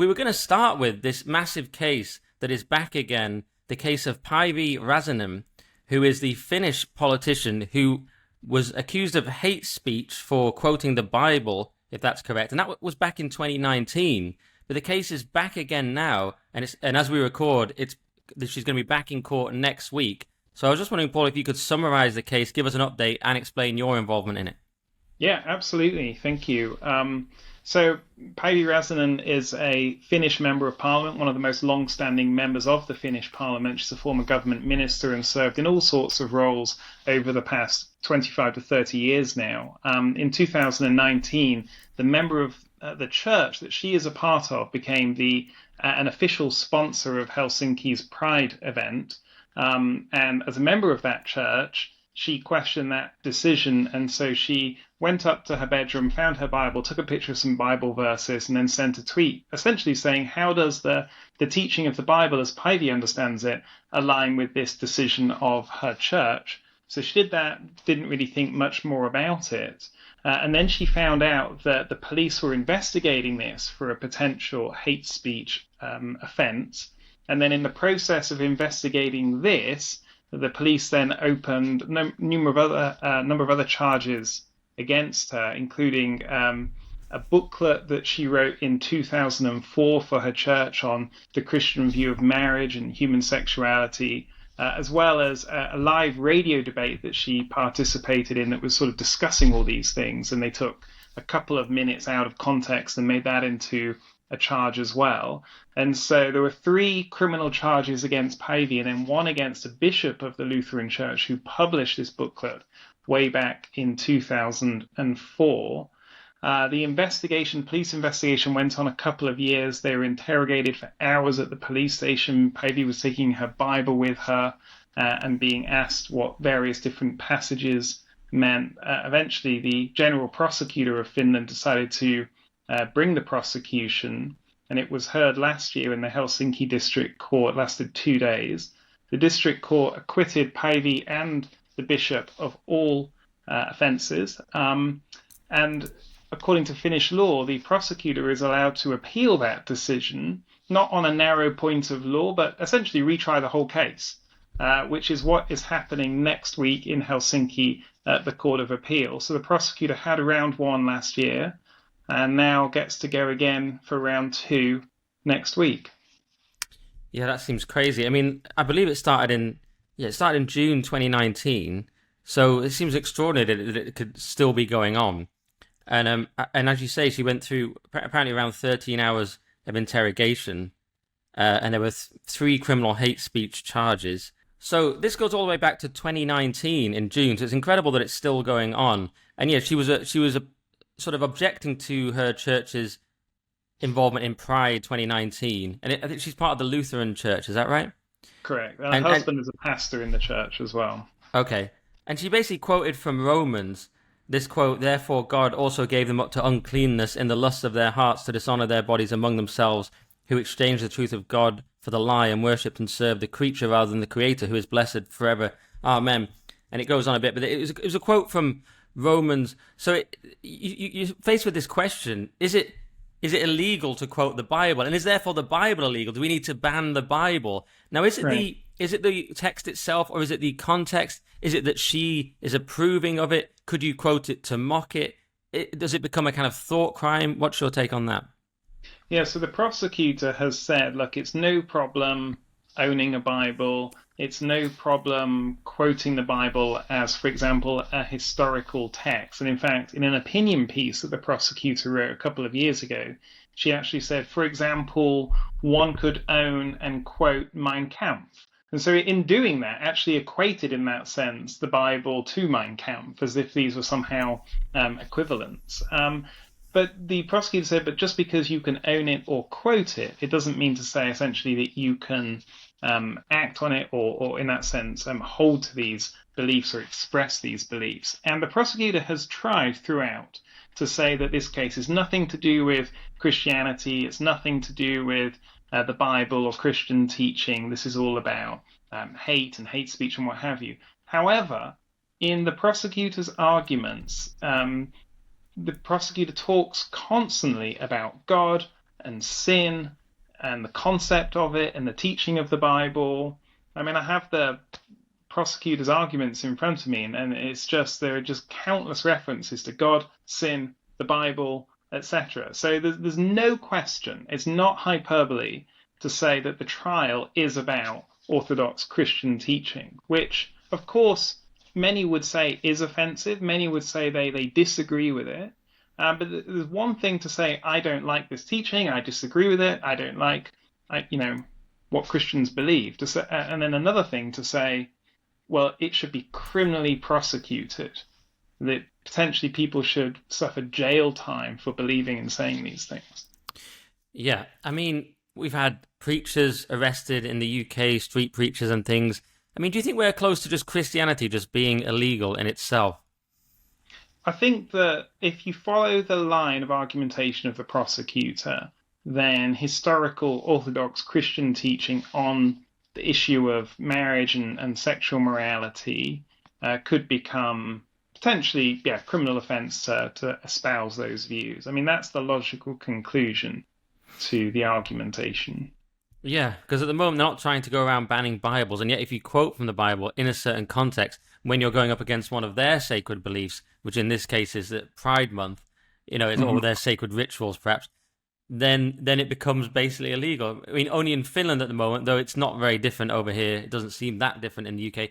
we were going to start with this massive case that is back again, the case of Paivi, who is the Finnish politician who was accused of hate speech for quoting the Bible, if that's correct. And that was back in 2019. But the case is back again now, and as we record, she's going to be back in court next week. So I was just wondering, Paul, if you could summarize the case, give us an update, and explain your involvement in it. Yeah, absolutely. Thank you. So Päivi Räsänen is a Finnish member of parliament, one of the most long-standing members of the Finnish parliament. She's a former government minister and served in all sorts of roles over the past 25 to 30 years now. In 2019, the member of the church that she is a part of became an official sponsor of Helsinki's Pride event. And as a member of that church, she questioned that decision, and so she went up to her bedroom, found her Bible, took a picture of some Bible verses, and then sent a tweet essentially saying, how does the teaching of the Bible, as Päivi understands it, align with this decision of her church? So she did that, didn't really think much more about it. And then she found out that the police were investigating this for a potential hate speech offence. And then in the process of investigating this, the police then opened a number of other charges against her, including a booklet that she wrote in 2004 for her church on the Christian view of marriage and human sexuality, as well as a live radio debate that she participated in that was sort of discussing all these things. And they took a couple of minutes out of context and made that into a charge as well. And so there were 3 criminal charges against Päivi and then 1 against a bishop of the Lutheran Church who published this booklet way back in 2004. The police investigation went on a couple of years. They were interrogated for hours at the police station. Päivi was taking her Bible with her and being asked what various different passages meant. Eventually, the general prosecutor of Finland decided to bring the prosecution, and it was heard last year in the Helsinki District Court. It lasted 2 days. The District Court acquitted Päivi and the bishop of all offences, and according to Finnish law, the prosecutor is allowed to appeal that decision, not on a narrow point of law, but essentially retry the whole case, which is what is happening next week in Helsinki at the Court of Appeal. So the prosecutor had round 1 last year, and now gets to go again for round 2 next week. Yeah, that seems crazy. I mean, I believe it started in June 2019, so it seems extraordinary that it could still be going on. And as you say, she went through apparently around 13 hours of interrogation, and there were 3 criminal hate speech charges. So this goes all the way back to 2019 in June. So it's incredible that it's still going on. And yeah, she was a sort of objecting to her church's involvement in Pride 2019. And I think she's part of the Lutheran Church, is that right? Correct. Her husband is a pastor in the church as well. Okay. And she basically quoted from Romans, this quote, "Therefore God also gave them up to uncleanness in the lust of their hearts to dishonor their bodies among themselves, who exchanged the truth of God for the lie and worshipped and served the creature rather than the Creator, who is blessed forever. Amen." And it goes on a bit, but it was a quote from Romans. So you're faced with this question: is it illegal to quote the Bible, and is therefore the Bible illegal? Do we need to ban the Bible? Now, is it the text itself, or is it the context? Is it that she is approving of it? Could you quote it to mock it? Does it become a kind of thought crime? What's your take on that? Yeah, so the prosecutor has said, look, it's no problem owning a Bible. It's no problem quoting the Bible as, for example, a historical text. And in fact, in an opinion piece that the prosecutor wrote a couple of years ago, she actually said, for example, one could own and quote Mein Kampf. And so in doing that, actually equated in that sense the Bible to Mein Kampf, as if these were somehow equivalents. But the prosecutor said, but just because you can own it or quote it, it doesn't mean to say essentially that you can act on it or in that sense hold to these beliefs or express these beliefs. And the prosecutor has tried throughout to say that this case is nothing to do with Christianity, it's nothing to do with the Bible or Christian teaching. This is all about hate and hate speech and what have you. However, in the prosecutor's arguments, the prosecutor talks constantly about God, and sin and the concept of it and the teaching of the Bible. I mean, I have the prosecutor's arguments in front of me, and it's just there are just countless references to God, sin, the Bible, etc. So there's no question. It's not hyperbole to say that the trial is about Orthodox Christian teaching, which, of course, many would say is offensive. Many would say they disagree with it. But there's one thing to say, I don't like this teaching, I disagree with it, I don't like, what Christians believe. And then another thing to say, well, it should be criminally prosecuted, that potentially people should suffer jail time for believing and saying these things. Yeah, I mean, we've had preachers arrested in the UK, street preachers and things. I mean, do you think we're close to just Christianity just being illegal in itself? I think that if you follow the line of argumentation of the prosecutor, then historical Orthodox Christian teaching on the issue of marriage and sexual morality could become potentially, criminal offence to espouse those views. I mean, that's the logical conclusion to the argumentation. Yeah, because at the moment they're not trying to go around banning Bibles, and yet if you quote from the Bible in a certain context, when you're going up against one of their sacred beliefs, which in this case is that Pride Month, it's all their sacred rituals perhaps, then it becomes basically illegal. I mean, only in Finland at the moment, though it's not very different over here, it doesn't seem that different in the UK.